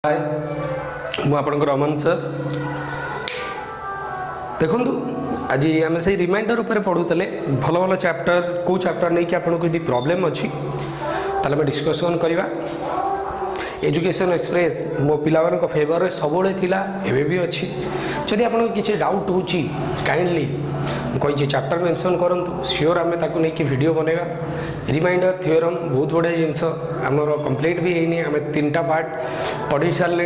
हाय मु आपनकर अमन सर देखु आज आम से रिमाइंडर उपर पढ़ुले भल भल चैप्टर को चैप्टर नहीं कि आपको यदि प्रॉब्लम अच्छी ताले मैं डिस्कशन करवा एजुकेशन एक्सप्रेस मो पिला फेवर सब एवं भी अच्छी जदि आपको किसी डाउट हो काइंडली कही चैप्टर मेंशन करूँ श्योर आम ताकू नहीं वीडियो बनवा रिमाइंडर थियोरम बहुत बढ़िया जिनस आमर कंप्लीट भी है आम 3टा पार्ट पढ़ी सारे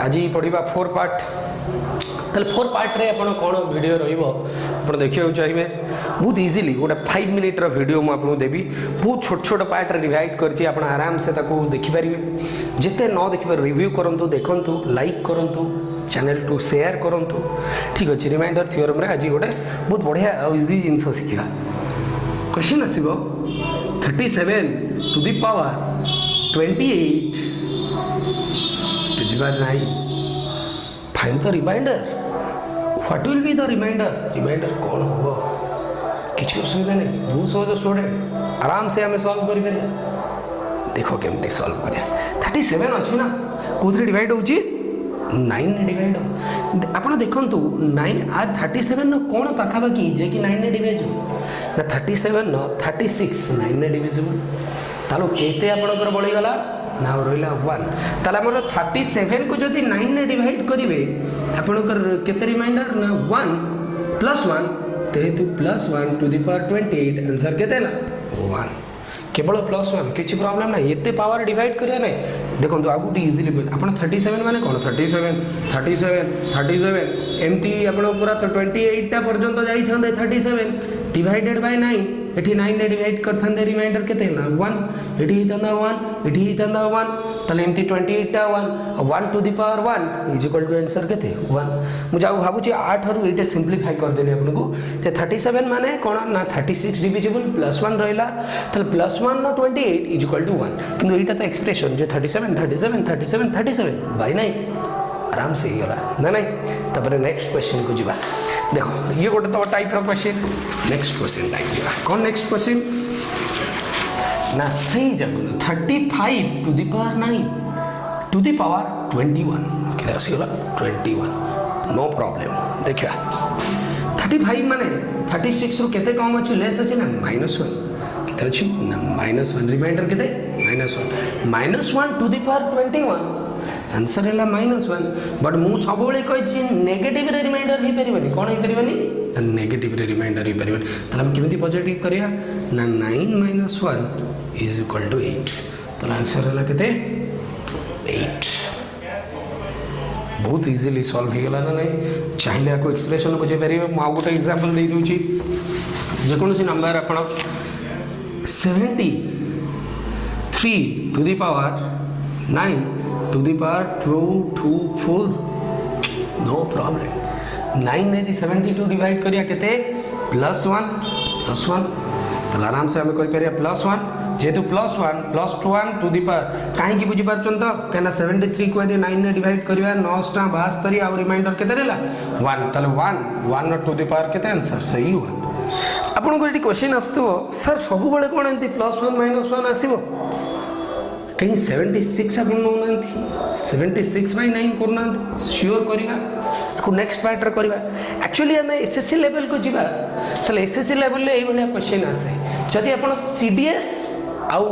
आज पढ़ा 4 पार्ट ताले 4 पार्ट रे आपण कौन वीडियो रहिबो आपण देखियो चाहिए बहुत इजीली गोटे 5 मिनिट रो वीडियो मु आपन देबी बहुत छोट छोट पार्ट रे डिवाइड करछि आपण आराम से ताको देखि परिबे जेते न देखि रिव्यू करंतु देखंतु लाइक करंतु चैनल टू शेयर करंतु ठीक अछि रिमाइंडर थियोरम रे आज गोटे बहुत बढ़िया इजी जिंस सिखिबा क्वेश्चन आसीबो 37 to the power 28 to the power 9 find the remainder what will be the remainder कौन होगा किसी असुविधा नहीं बहुत सहज स्टूडेंट आराम से आम सॉल्व कर देखो केमती सॉल्व करिया 37 अच्छी ना कौन डिवाइड होची 9 डिवाइड आप देखु 9 आर 37 न कौन पाखापाखि जे कि 9 डिवाइड ना 37 न 36 9 डिविजिबल तालो केते आपनकर बळीगला ना रहिला 1 ताला हमर 37 को जदि 9 ने डिवाइड करिवे आपनकर केते रिमाइंडर ना 1 प्लस 1 तेतु plus 1 to the power 28 answer केते ला 1 केवल प्लस 1 किसी प्रॉब्लम ना एते पावर डिवाइड करिया नै देखंतु आगु इजीली आपण 37 माने कोन 37 एमती आपण पूरा 28 टा पर्यंत जाई थांदे 37 डिवाइडेड बाय 9 एठी 9 ने डिवाइड कर थांदे रिमाइंडर केते ला 1 एठी हितंदा 1 एठी हितंदा 1 तले एमती 28 टा 1 to the power 1 is equal to answer केते 1 मु जाऊ भाबुची 8 रु एटे सिंपलीफाई कर देले आपनको ते 37 माने कोन ना 36 डिविजिबल प्लस 1 रहिला तले प्लस 1 ना 28 इज इक्वल टू 1 किंतु एटा तो एक्सप्रेशन जे 37 बाय 9 आराम से गला ना नहीं तबरे नेक्स्ट क्वेश्चन को जीवा देखो ये गोटे तो टाइप रो क्वेश्चन नेक्स्ट क्वेश्चन टाइप जीवा कौन नेक्स्ट क्वेश्चन ना सही जगह 35 to the power 9 to the power 21 केते आसीगला 21 नो प्रॉब्लम देखिया 35 माने 36 रो केते कम अछि लेस अछि ना -1 केते अछि ना -1 रिमाइंडर केते -1 टू द पावर 21 आंसर है -1 बट मु सब कही नेगेटिव रिमाइंडर हो पारे कौन हो पारे नेगेटिव रिमाइंडर हो पारे हम केमी पॉजिटिव करिया ना 9 - 1 इज इक्वल टू 8 तो आंसर है केते 8 बहुत इजीली सॉल्व हो गला ना नहीं चाहिए आपको एक्सप्रेशन बुझे पारे मु गोटे एग्जांपल दे दूची जेकोसी नंबर आप 73 to the power 9 to the power 224 no problem 9 ने 72 डिवाइड करिया केते +1 तो आराम से हमें कहि परिया +1 जेतु +1 टू द पावर काहे की बुझी पारछन तो केना 73 को यदि 9 ने डिवाइड करिया 9 टा 72 आ रिमाइंडर केते रहला 1 तले 1 टू द पावर केते आंसर सही 1 आपन को एटी क्वेश्चन आस्तो सर सब बेले कोन एंती +1 - 1 आसीबो कहीं 76 आप 76 बाय 9 करना श्योर करवा नेक्स्ट पार्ट करवा एक्चुअली आम एसएससी लेवल को जीवा ताले एसएससी लेवल ले भाया क्वेश्चन आसे जदि आप सीडीएस आउ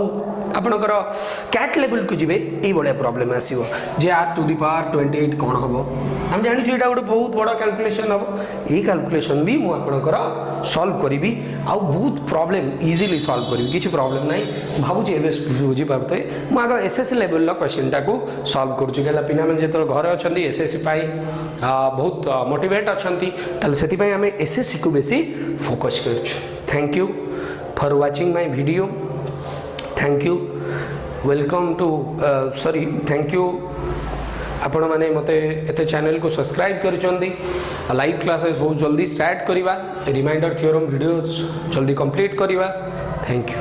आपणकर कैट लेवल को जीवे ये भाया प्रॉब्लम आसो जे आर टू द पावर 28 कौन हम हम जानी यहाँ गोटे बहुत बड़ा कैलकुलेशन हम ये कैलकुलेशन भी मुझे सॉल्व करी आउ बहुत प्रॉब्लम इजीली सॉल्व करी किसी प्रॉब्लम नहीं भावुची बुझीपारे मुझे एसएससी लेवल क्वेश्चन टाक सॉल्व करुँच पे जो घर अच्छा एसएससी बहुत मोटिवेट अच्छा से आम एसएससी को बेसी फोकस कर thank you for watching my video thank you welcome to sorry thank you आपण मैंने मते एते चैनल को सब्सक्राइब करिसेंती लाइव क्लासेस बहुत जल्दी स्टार्ट करिवा रिमाइंडर थ्योरम वीडियोस जल्दी कंप्लीट करिवा थैंक यू।